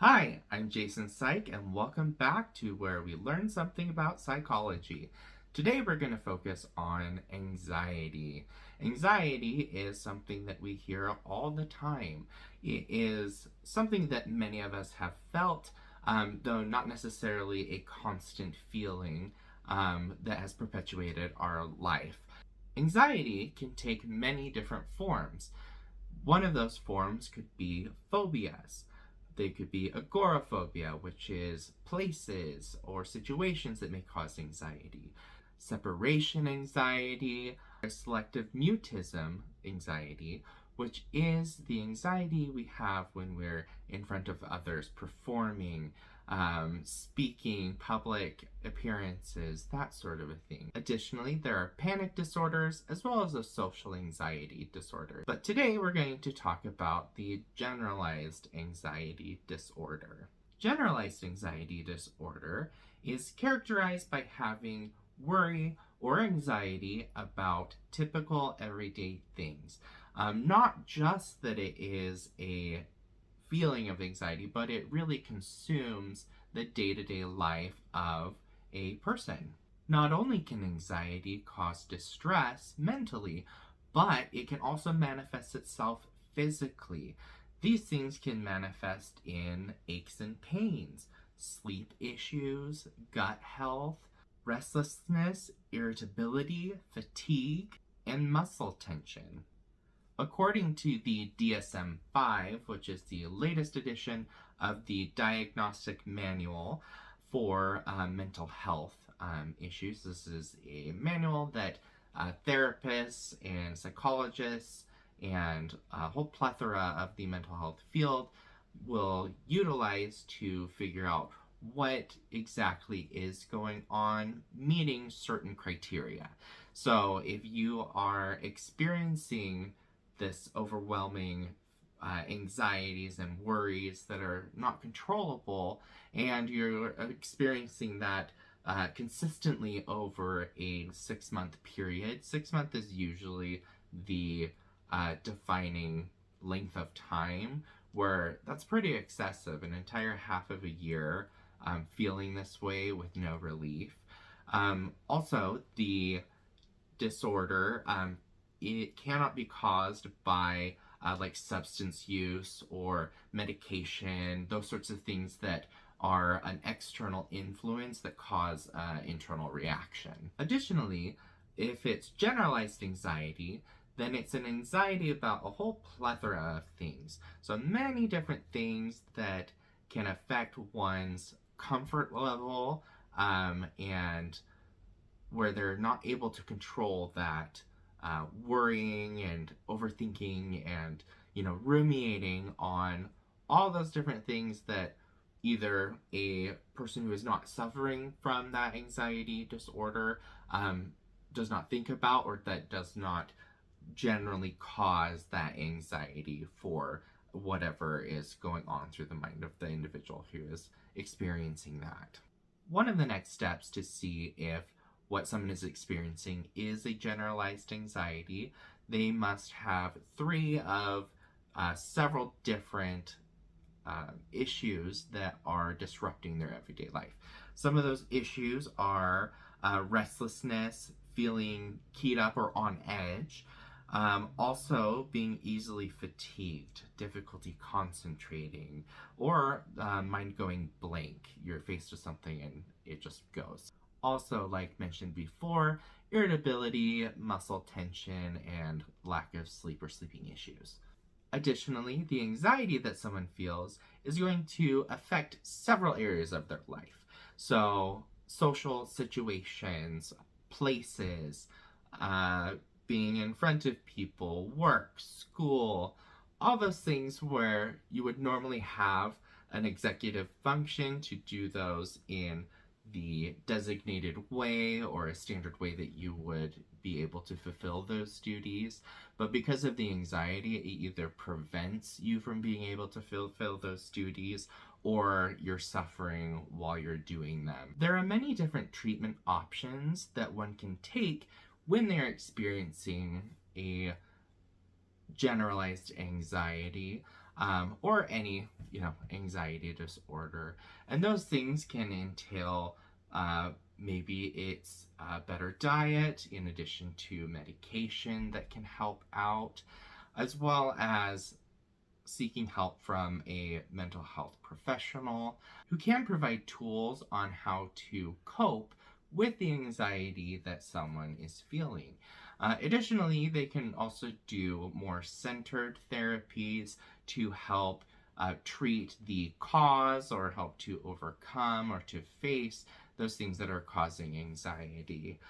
Hi, I'm Jason Psych, and welcome back to where we learn something about psychology. Today we're going to focus on anxiety. Anxiety is something that we hear all the time. It is something that many of us have felt, though not necessarily a constant feeling that has perpetuated our life. Anxiety can take many different forms. One of those forms could be phobias. They could be agoraphobia, which is places or situations that may cause anxiety, separation anxiety, or selective mutism anxiety, which is the anxiety we have when we're in front of others, performing, speaking, public appearances, that sort of a thing. Additionally, there are panic disorders as well as a social anxiety disorder. But today we're going to talk about the generalized anxiety disorder. Generalized anxiety disorder is characterized by having worry or anxiety about typical everyday things. Not just that it is a feeling of anxiety, but it really consumes the day-to-day life of a person. Not only can anxiety cause distress mentally, but it can also manifest itself physically. These things can manifest in aches and pains, sleep issues, gut health, restlessness, irritability, fatigue, and muscle tension. According to the DSM-5, which is the latest edition of the Diagnostic Manual for mental health issues, this is a manual that therapists and psychologists and a whole plethora of the mental health field will utilize to figure out what exactly is going on, meeting certain criteria. So if you are experiencing this overwhelming anxieties and worries that are not controllable, and you're experiencing that consistently over a 6-month period. 6 months is usually the defining length of time where that's pretty excessive, an entire half of a year feeling this way with no relief. Also, the disorder, it cannot be caused by like substance use or medication, those sorts of things that are an external influence that cause internal reaction. Additionally, if it's generalized anxiety, then it's an anxiety about a whole plethora of things. So many different things that can affect one's comfort level and where they're not able to control that worrying and overthinking and ruminating on all those different things that either a person who is not suffering from that anxiety disorder does not think about, or that does not generally cause that anxiety for whatever is going on through the mind of the individual who is experiencing that. One of the next steps to see if what someone is experiencing is a generalized anxiety, they must have three of several different issues that are disrupting their everyday life. Some of those issues are restlessness, feeling keyed up or on edge, also being easily fatigued, difficulty concentrating, or mind going blank. You're faced with something and it just goes. Also, like mentioned before, irritability, muscle tension, and lack of sleep or sleeping issues. Additionally, the anxiety that someone feels is going to affect several areas of their life. So, social situations, places, being in front of people, work, school, all those things where you would normally have an executive function to do those in the designated way or a standard way that you would be able to fulfill those duties. But because of the anxiety, it either prevents you from being able to fulfill those duties, or you're suffering while you're doing them. There are many different treatment options that one can take when they're experiencing a generalized anxiety. or any, anxiety disorder. And those things can entail maybe it's a better diet in addition to medication that can help out, as well as seeking help from a mental health professional who can provide tools on how to cope with the anxiety that someone is feeling. Additionally, they can also do more centered therapies to help treat the cause or help to overcome or to face those things that are causing anxiety.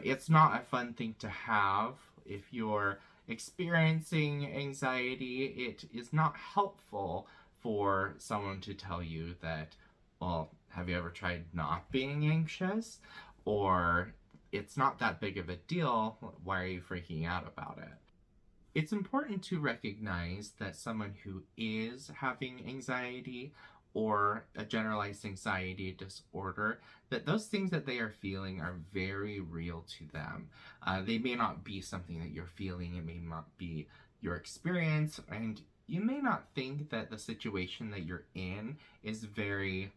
It's not a fun thing to have if you're experiencing anxiety. It is not helpful for someone to tell you that, well, have you ever tried not being anxious? Or it's not that big of a deal. Why are you freaking out about it? It's important to recognize that someone who is having anxiety or a generalized anxiety disorder, that those things that they are feeling are very real to them. They may not be something that you're feeling, it may not be your experience, and you may not think that the situation that you're in is very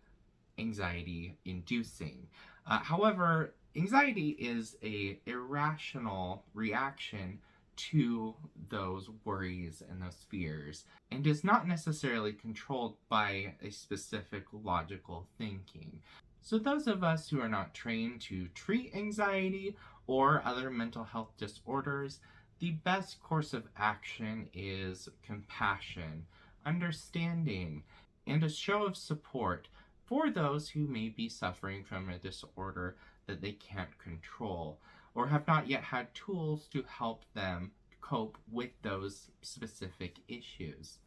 anxiety inducing. However, anxiety is a irrational reaction to those worries and those fears, and is not necessarily controlled by a specific logical thinking. So those of us who are not trained to treat anxiety or other mental health disorders, the best course of action is compassion, understanding, and a show of support for those who may be suffering from a disorder that they can't control or have not yet had tools to help them cope with those specific issues.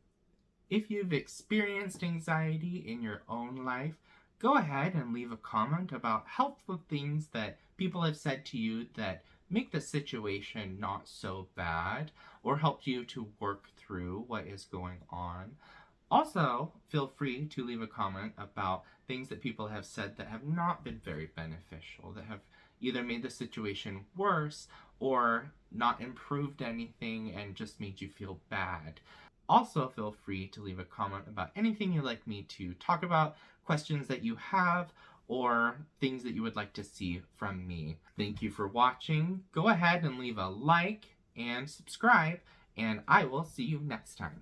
If you've experienced anxiety in your own life, go ahead and leave a comment about helpful things that people have said to you that make the situation not so bad or help you to work through what is going on. Also, feel free to leave a comment about things that people have said that have not been very beneficial, that have either made the situation worse or not improved anything and just made you feel bad. Also, feel free to leave a comment about anything you'd like me to talk about, questions that you have, or things that you would like to see from me. Thank you for watching. Go ahead and leave a like and subscribe, and I will see you next time.